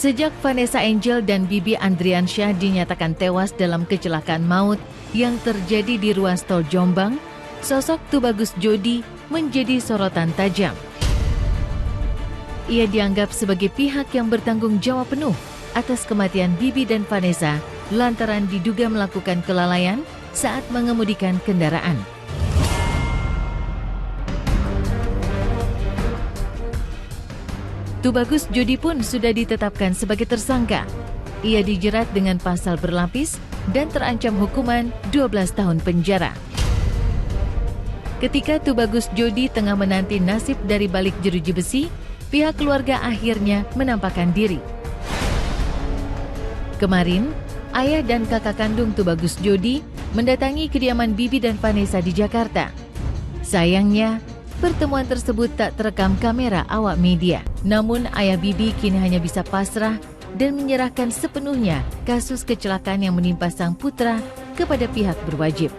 Sejak Vanessa Angel dan Bibi Andriansyah dinyatakan tewas dalam kecelakaan maut yang terjadi di ruas tol Jombang, sosok Tubagus Jodi menjadi sorotan tajam. Ia dianggap sebagai pihak yang bertanggung jawab penuh atas kematian Bibi dan Vanessa lantaran diduga melakukan kelalaian saat mengemudikan kendaraan. Tubagus Jodi pun sudah ditetapkan sebagai tersangka. Ia dijerat dengan pasal berlapis dan terancam hukuman 12 tahun penjara. Ketika Tubagus Jodi tengah menanti nasib dari balik jeruji besi, pihak keluarga akhirnya menampakkan diri. Kemarin, ayah dan kakak kandung Tubagus Jodi mendatangi kediaman Bibi dan Vanessa di Jakarta. Sayangnya, pertemuan tersebut tak terekam kamera awak media. Namun ayah Bibi kini hanya bisa pasrah dan menyerahkan sepenuhnya kasus kecelakaan yang menimpa sang putra kepada pihak berwajib.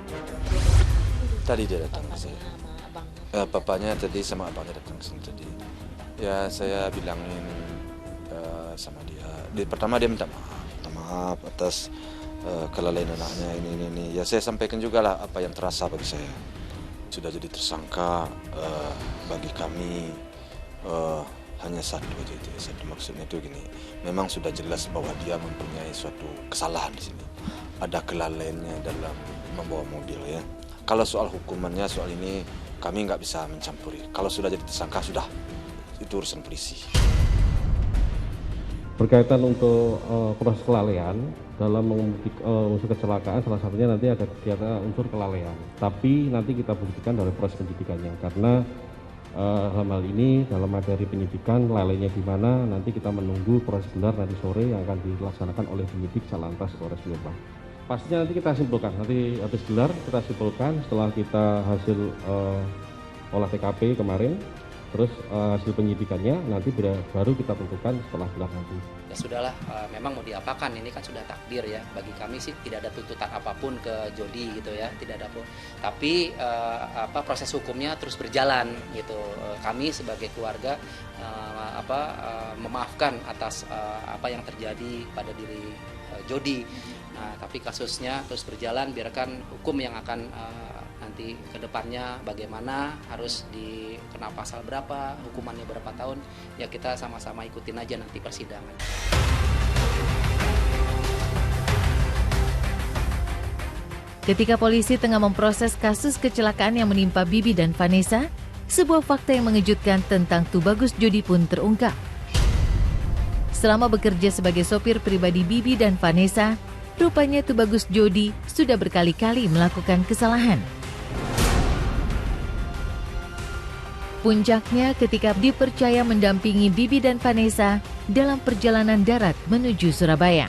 Tadi dia datang ke saya. Papanya tadi sama abangnya datang ke sini tadi. Ya saya bilangin sama dia. Pertama dia minta maaf atas kelalaian anaknya ini. Ya saya sampaikan juga lah apa yang terasa bagi saya. Sudah jadi tersangka bagi kami hanya satu aja itu. Satu maksudnya itu gini, memang sudah jelas bahwa dia mempunyai suatu kesalahan di sini. Ada kelalaiannya dalam membawa mobil ya. Kalau soal hukumannya soal ini kami nggak bisa mencampuri. Kalau sudah jadi tersangka sudah itu urusan polisi. Berkaitan untuk proses kelalaian dalam mengemudi unsur kecelakaan, salah satunya nanti ada kegiatan unsur kelalaian. Tapi nanti kita buktikan dari proses penyidikannya, karena dalam hal ini dalam materi penyidikan lalainya di mana nanti kita menunggu proses gelar nanti sore yang akan dilaksanakan oleh penyidik Satlantas Polres Jombang. Pastinya nanti kita simpulkan, nanti habis gelar kita simpulkan setelah kita hasil olah TKP kemarin. Terus hasil penyidikannya nanti baru kita tentukan setelah gelar nanti. Ya sudahlah, memang mau diapakan, ini kan sudah takdir ya. Bagi kami sih tidak ada tuntutan apapun ke Jodi gitu ya, tidak ada. Tapi proses hukumnya terus berjalan gitu. Kami sebagai keluarga memaafkan atas apa yang terjadi pada diri Jodi. Nah, tapi kasusnya terus berjalan, biarkan hukum yang akan nanti ke depannya bagaimana, harus dikena pasal berapa, hukumannya berapa tahun, ya kita sama-sama ikutin aja nanti persidangan. Ketika polisi tengah memproses kasus kecelakaan yang menimpa Bibi dan Vanessa, sebuah fakta yang mengejutkan tentang Tubagus Jodi pun terungkap. Selama bekerja sebagai sopir pribadi Bibi dan Vanessa, rupanya Tubagus Jodi sudah berkali-kali melakukan kesalahan. Puncaknya ketika dipercaya mendampingi Bibi dan Vanessa dalam perjalanan darat menuju Surabaya.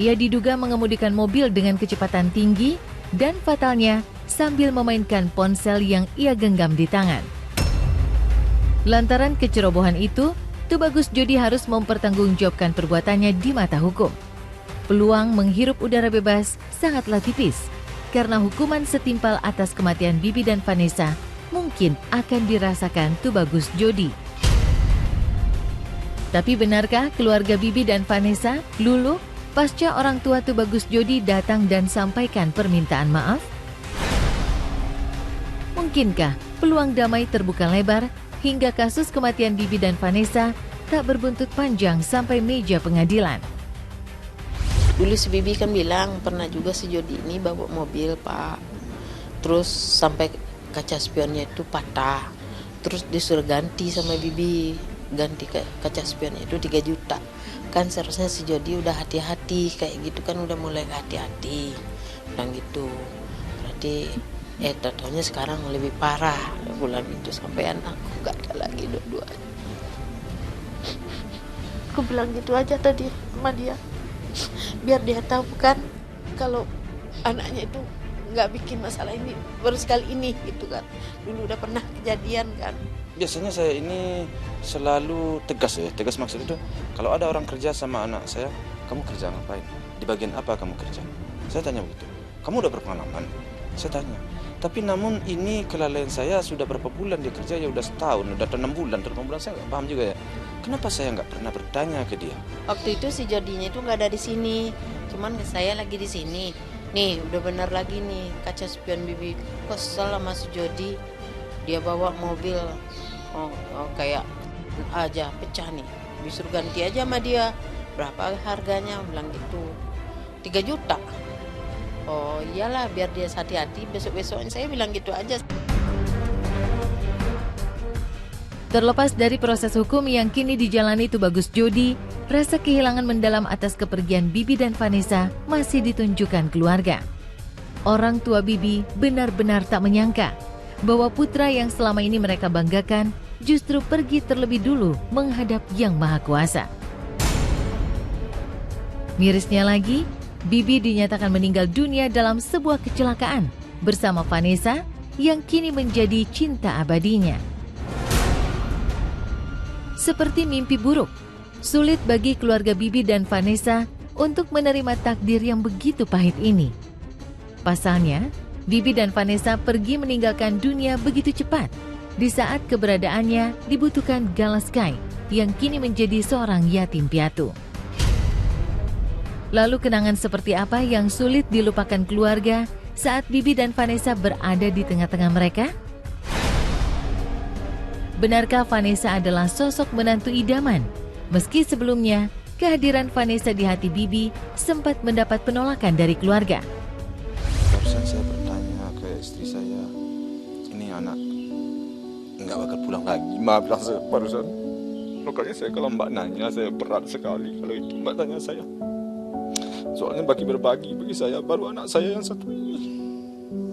Ia diduga mengemudikan mobil dengan kecepatan tinggi dan fatalnya sambil memainkan ponsel yang ia genggam di tangan. Lantaran kecerobohan itu, Tubagus Jodi harus mempertanggungjawabkan perbuatannya di mata hukum. Peluang menghirup udara bebas sangatlah tipis, karena hukuman setimpal atas kematian Bibi dan Vanessa mungkin akan dirasakan Tubagus Jodi. Tapi benarkah keluarga Bibi dan Vanessa luluh pasca orang tua Tubagus Jodi datang dan sampaikan permintaan maaf? Mungkinkah peluang damai terbuka lebar hingga kasus kematian Bibi dan Vanessa tak berbuntut panjang sampai meja pengadilan? Dulu si Bibi kan bilang pernah juga si Jodi ini bawa mobil Pak, terus sampai kaca spionnya itu patah, terus disuruh ganti sama Bibi, ganti kaca spionnya itu 3 juta. Kan seharusnya si Jodi udah hati-hati kayak gitu kan, udah mulai hati-hati bilang gitu. Berarti tatonya sekarang lebih parah bulan itu, sampai anakku gak ada lagi dua-duanya. Aku bilang gitu aja tadi sama dia, biar dia tahu kan kalau anaknya itu nggak bikin masalah ini baru sekali ini gitu kan, dulu udah pernah kejadian kan. Biasanya saya ini selalu tegas ya, tegas maksud itu kalau ada orang kerja sama anak saya, kamu kerja ngapain? Di bagian apa kamu kerja? Saya tanya begitu. Kamu udah berpengalaman? Saya tanya. Tapi namun ini kelalaian saya sudah berapa bulan dia kerja, ya udah setahun, udah 6 bulan, 8 bulan, saya nggak paham juga ya. Kenapa saya nggak pernah bertanya ke dia? Waktu itu si Jodinya itu nggak ada di sini, cuman saya lagi di sini. Nih udah benar lagi nih kaca spion bibi. Kesel sama si Jodi, dia bawa mobil, kayak aja pecah nih. Disuruh ganti aja sama dia. Berapa harganya? Bilang gitu. 3 juta. Oh iyalah biar dia hati-hati, besok-besoknya saya bilang gitu aja. Terlepas dari proses hukum yang kini dijalani Tubagus Jodi, rasa kehilangan mendalam atas kepergian Bibi dan Vanessa masih ditunjukkan keluarga. Orang tua Bibi benar-benar tak menyangka bahwa putra yang selama ini mereka banggakan justru pergi terlebih dulu menghadap Yang Maha Kuasa. Mirisnya lagi, Bibi dinyatakan meninggal dunia dalam sebuah kecelakaan bersama Vanessa yang kini menjadi cinta abadinya. Seperti mimpi buruk, sulit bagi keluarga Bibi dan Vanessa untuk menerima takdir yang begitu pahit ini. Pasalnya, Bibi dan Vanessa pergi meninggalkan dunia begitu cepat di saat keberadaannya dibutuhkan Galaskai yang kini menjadi seorang yatim piatu. Lalu kenangan seperti apa yang sulit dilupakan keluarga saat Bibi dan Vanessa berada di tengah-tengah mereka? Benarkah Vanessa adalah sosok menantu idaman? Meski sebelumnya, kehadiran Vanessa di hati Bibi sempat mendapat penolakan dari keluarga. Barusan saya bertanya ke istri saya, ini anak nggak bakal pulang lagi. Maaflah saya barusan. Makanya saya kalau Mbak nanya, saya berat sekali kalau itu Mbak tanya saya. Soalnya berbagi bagi saya, baru anak saya yang satu ini.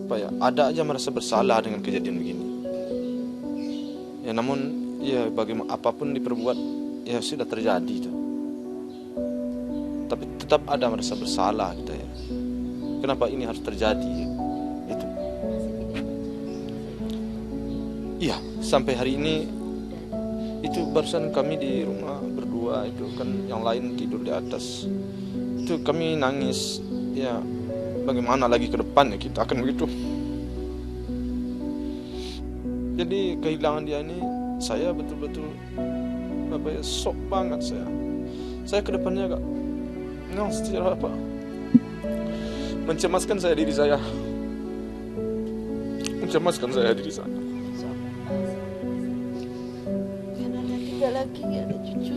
Apa ya, ada aja merasa bersalah dengan kejadian begini. Ya namun, ya bagaimana apapun diperbuat, ya sudah terjadi itu. Tapi tetap ada merasa bersalah kita ya. Kenapa ini harus terjadi? Itu. Iya, sampai hari ini itu barusan kami di rumah berdua itu kan, yang lain tidur di atas. Itu kami nangis, ya bagaimana lagi ke depannya kita akan begitu. Jadi kehilangan dia ini saya betul-betul shock banget saya. Saya ke depannya agak secara mencemaskan saya diri saya. Mencemaskan saya diri saya. Karena ada 3 lagi, gak ada cucu.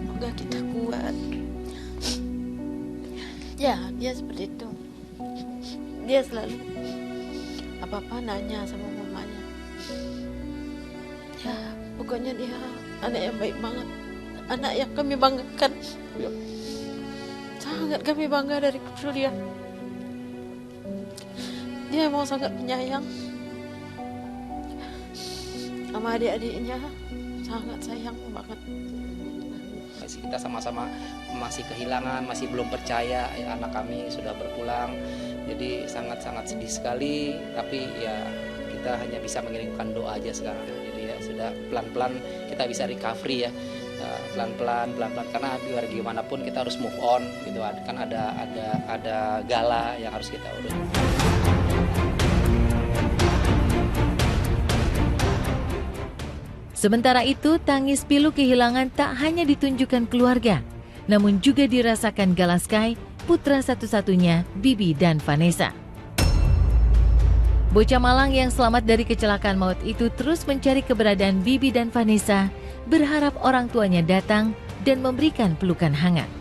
Enggak kita kuat. Ya, dia seperti itu. Dia selalu apa-apa nanya sama mamanya. Ya, pokoknya dia anak yang baik banget. Anak yang kami banggakan. Ya. Sangat kami bangga dari kecil dia. Dia mau sangat penyayang sama adik-adiknya. Sangat sayang banget. Kita sama-sama masih kehilangan, masih belum percaya ya, anak kami sudah berpulang. Jadi sangat-sangat sedih sekali, tapi ya kita hanya bisa mengirimkan doa aja sekarang. Jadi ya sudah pelan-pelan kita bisa recovery ya, pelan-pelan karena biar gimana pun kita harus move on gitu. Kan ada gala yang harus kita urus. Sementara itu, tangis pilu kehilangan tak hanya ditunjukkan keluarga, namun juga dirasakan Galaskai, putra satu-satunya Bibi dan Vanessa. Bocah Malang yang selamat dari kecelakaan maut itu terus mencari keberadaan Bibi dan Vanessa, berharap orang tuanya datang dan memberikan pelukan hangat.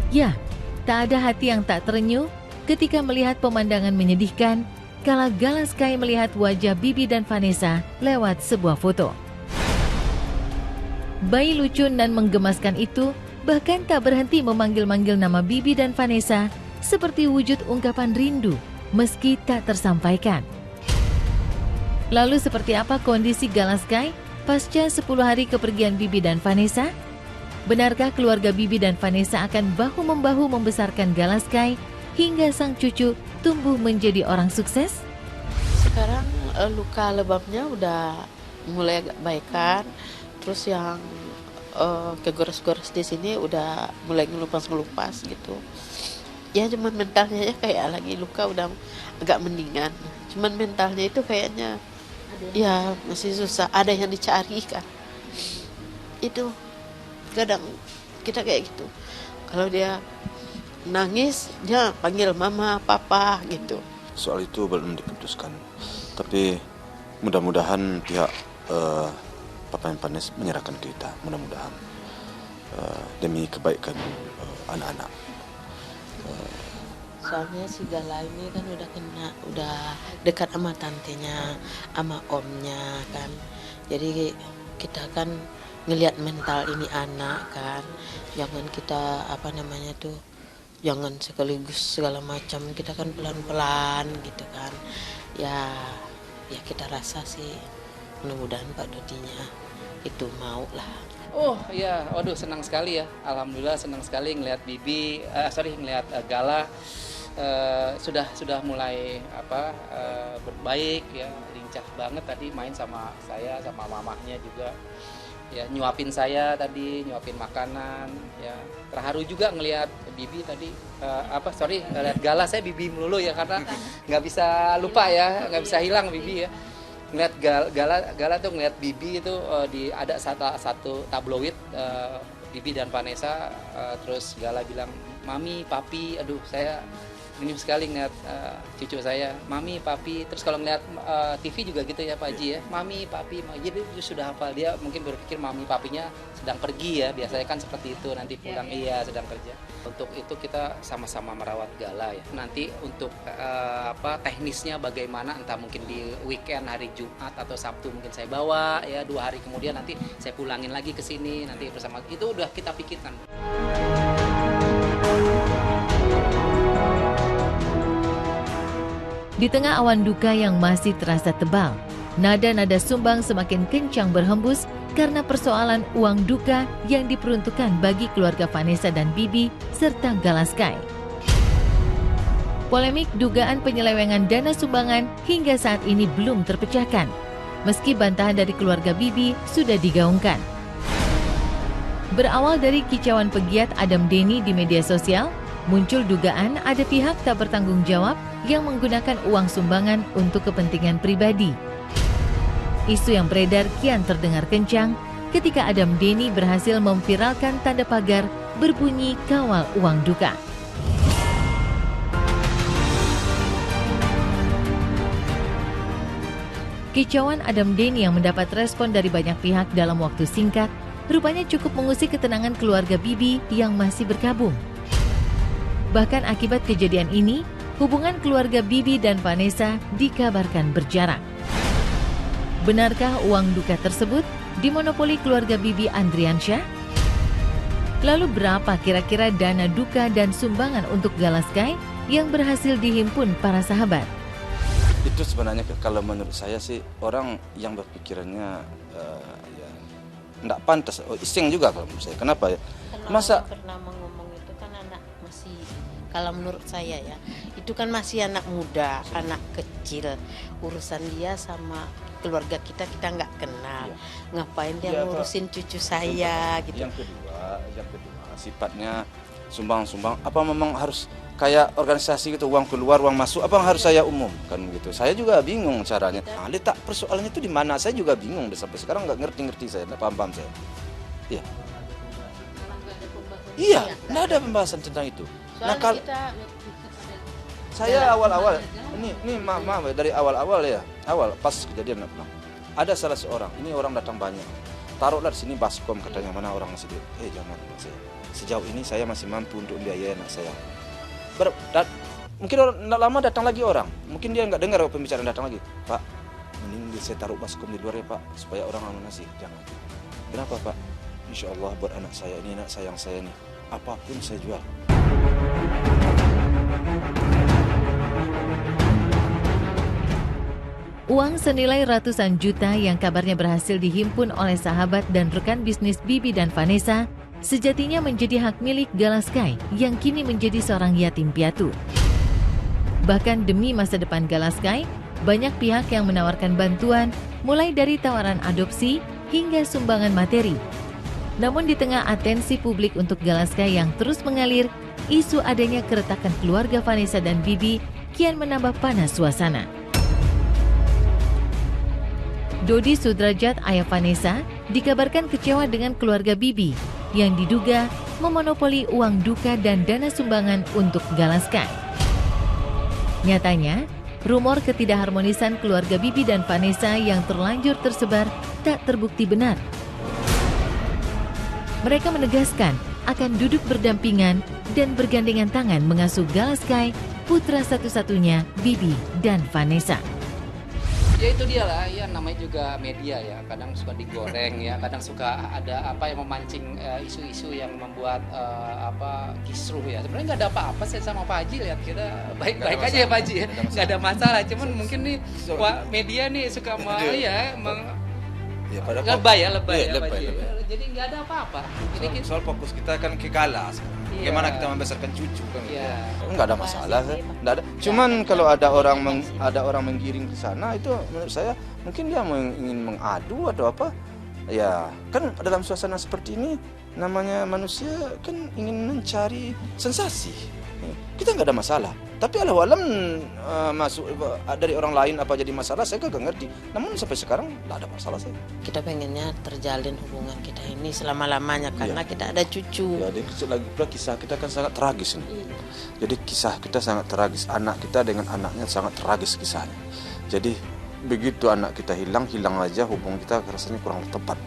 Ya, tak ada hati yang tak terenyuh ketika melihat pemandangan menyedihkan kala Galaskai melihat wajah Bibi dan Vanessa lewat sebuah foto. Bayi lucu dan menggemaskan itu bahkan tak berhenti memanggil-manggil nama Bibi dan Vanessa seperti wujud ungkapan rindu meski tak tersampaikan. Lalu seperti apa kondisi Galaskai pasca 10 hari kepergian Bibi dan Vanessa? Benarkah keluarga Bibi dan Vanessa akan bahu-membahu membesarkan Galaskai hingga sang cucu tumbuh menjadi orang sukses? Sekarang luka lebamnya udah mulai agak baikan, terus yang kegores-gores di sini udah mulai ngelupas gitu. Ya cuman mentalnya ya kayak lagi luka, udah agak mendingan. Cuman mentalnya itu kayaknya ya masih susah, ada yang dicari kan. Itu kadang kita kayak gitu. Kalau dia nangis, dia panggil mama, papa gitu. Soal itu belum diputuskan. Tapi mudah-mudahan pihak Papa Empanes menyerahkan ke kita. Mudah-mudahan demi kebaikan anak-anak. Soalnya si Gala ini kan udah dekat sama tantenya, sama omnya kan. Jadi kita kan ngelihat mental ini anak kan. Jangan kita jangan sekaligus segala macam. Kita kan pelan-pelan gitu kan. Ya kita rasa sih mudah-mudahan Pak Dodinya itu mau lah. Oh iya, waduh senang sekali ya. Alhamdulillah senang sekali ngelihat ngelihat Gala sudah mulai berbaik ya, lincah banget tadi main sama saya, sama mamahnya juga. Ya nyuapin saya tadi, nyuapin makanan ya. Terharu juga ngelihat Bibi tadi ngelihat Gala, saya Bibi melulu ya karena nggak bisa lupa ya, nggak bisa hilang Bibi ya. Ngelihat Gala tuh ngelihat Bibi itu ada satu tabloid Bibi dan Vanessa, terus Gala bilang mami, papi, aduh saya minim sekali ngeliat cucu saya, mami, papi. Terus kalau ngeliat TV juga gitu ya Pak Haji ya, mami, papi. Jadi dia sudah hafal, dia mungkin berpikir mami papinya sedang pergi ya, biasanya kan seperti itu nanti pulang iya sedang kerja. Untuk itu kita sama-sama merawat Gala ya. Nanti untuk teknisnya bagaimana, entah mungkin di weekend hari Jumat atau Sabtu mungkin saya bawa ya, 2 hari kemudian nanti saya pulangin lagi ke sini nanti bersama, itu udah kita pikirkan. Di tengah awan duka yang masih terasa tebal, nada-nada sumbang semakin kencang berhembus karena persoalan uang duka yang diperuntukkan bagi keluarga Vanessa dan Bibi serta Gala Sky. Polemik dugaan penyelewengan dana sumbangan hingga saat ini belum terpecahkan, meski bantahan dari keluarga Bibi sudah digaungkan. Berawal dari kicauan pegiat Adam Denny di media sosial, muncul dugaan ada pihak tak bertanggung jawab yang menggunakan uang sumbangan untuk kepentingan pribadi. Isu yang beredar kian terdengar kencang ketika Adam Denny berhasil memviralkan tanda pagar berbunyi kawal uang duka. Kicauan Adam Denny yang mendapat respon dari banyak pihak dalam waktu singkat rupanya cukup mengusik ketenangan keluarga Bibi yang masih berkabung. Bahkan akibat kejadian ini, hubungan keluarga Bibi dan Vanessa dikabarkan berjarak. Benarkah uang duka tersebut dimonopoli keluarga Bibi Andriansyah? Lalu berapa kira-kira dana duka dan sumbangan untuk Gala Sky yang berhasil dihimpun para sahabat? Itu sebenarnya kalau menurut saya sih orang yang berpikirannya tidak pantas, iseng juga kalau menurut saya. Kenapa ya? Masa pernah ngomong itu kan anak masih, kalau menurut saya ya, itu kan masih anak muda, anak kecil. Urusan dia sama keluarga kita nggak kenal. Ya. Ngapain dia ngurusin cucu saya gitu. Yang kedua sifatnya sumbang-sumbang. Apa memang harus kayak organisasi gitu, uang keluar, uang masuk, apa harus saya umumkan gitu? Saya juga bingung caranya. Nah, letak persoalannya itu di mana? Saya juga bingung sampai sekarang nggak ngerti saya, nggak paham saya. Iya. Iya, nggak ada pembahasan tentang itu. Nah, kalau saya awal-awal, ini maaf dari awal-awal ya, pas kejadian ada salah seorang, ini orang datang banyak, taruhlah di sini baskom katanya, mana orang masih jangan, sejauh ini saya masih mampu untuk membiayai anak saya. Mungkin tidak lama datang lagi orang, mungkin dia nggak dengar pembicaraan datang lagi, Pak, mending saya taruh baskom di luar ya Pak, supaya orang ngasih, jangan. Kenapa Pak? Insya Allah buat anak saya, ini anak sayang saya nih, apapun saya jual. Uang senilai ratusan juta yang kabarnya berhasil dihimpun oleh sahabat dan rekan bisnis Bibi dan Vanessa sejatinya menjadi hak milik Gala Sky yang kini menjadi seorang yatim piatu. Bahkan demi masa depan Gala Sky, banyak pihak yang menawarkan bantuan mulai dari tawaran adopsi hingga sumbangan materi. Namun di tengah atensi publik untuk Gala Sky yang terus mengalir, isu adanya keretakan keluarga Vanessa dan Bibi kian menambah panas suasana. Dodi Sudrajat, ayah Vanessa, dikabarkan kecewa dengan keluarga Bibi yang diduga memonopoli uang duka dan dana sumbangan untuk Galaskai. Nyatanya, rumor ketidakharmonisan keluarga Bibi dan Vanessa yang terlanjur tersebar tak terbukti benar. Mereka menegaskan akan duduk berdampingan dan bergandengan tangan mengasuh Galaskai, putra satu-satunya Bibi dan Vanessa. Ya itu dia lah, ya namanya juga media ya, kadang suka digoreng ya, kadang suka ada apa yang memancing isu-isu yang membuat kisruh ya. Sebenarnya nggak ada apa-apa sih sama Pak Haji, lihat kita baik-baik aja ya Pak Haji ya, nggak ada masalah. Cuman mungkin nih media nih suka lebay ya Pak Haji. Jadi nggak ada apa-apa. Soal fokus kita kan ke Galas. Bagaimana kita membesarkan cucu kan? Enggak ada masalah, enggak ada. Cuman kalau ada orang menggiring ke sana, itu menurut saya mungkin dia ingin mengadu atau apa. Ya, kan dalam suasana seperti ini namanya manusia kan ingin mencari sensasi. Kita nggak ada masalah. Tapi alam masuk dari orang lain apa jadi masalah, saya nggak ngerti. Namun sampai sekarang nggak ada masalah saya. Kita pengennya terjalin hubungan kita ini selama-lamanya karena kita ada cucu. Ya, dan lagi pula kisah kita kan sangat tragis ini. Jadi kisah kita sangat tragis. Anak kita dengan anaknya sangat tragis kisahnya. Jadi begitu anak kita hilang aja hubungan kita rasanya kurang tepat.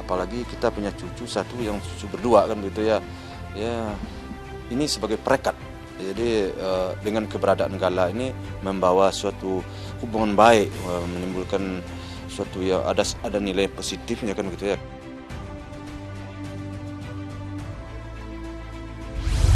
Apalagi kita punya cucu satu yang cucu berdua kan gitu ya. Ya, ini sebagai perekat. Jadi dengan keberadaan Gala ini membawa suatu hubungan baik, menimbulkan suatu yang ada nilai positifnya kan gitu ya.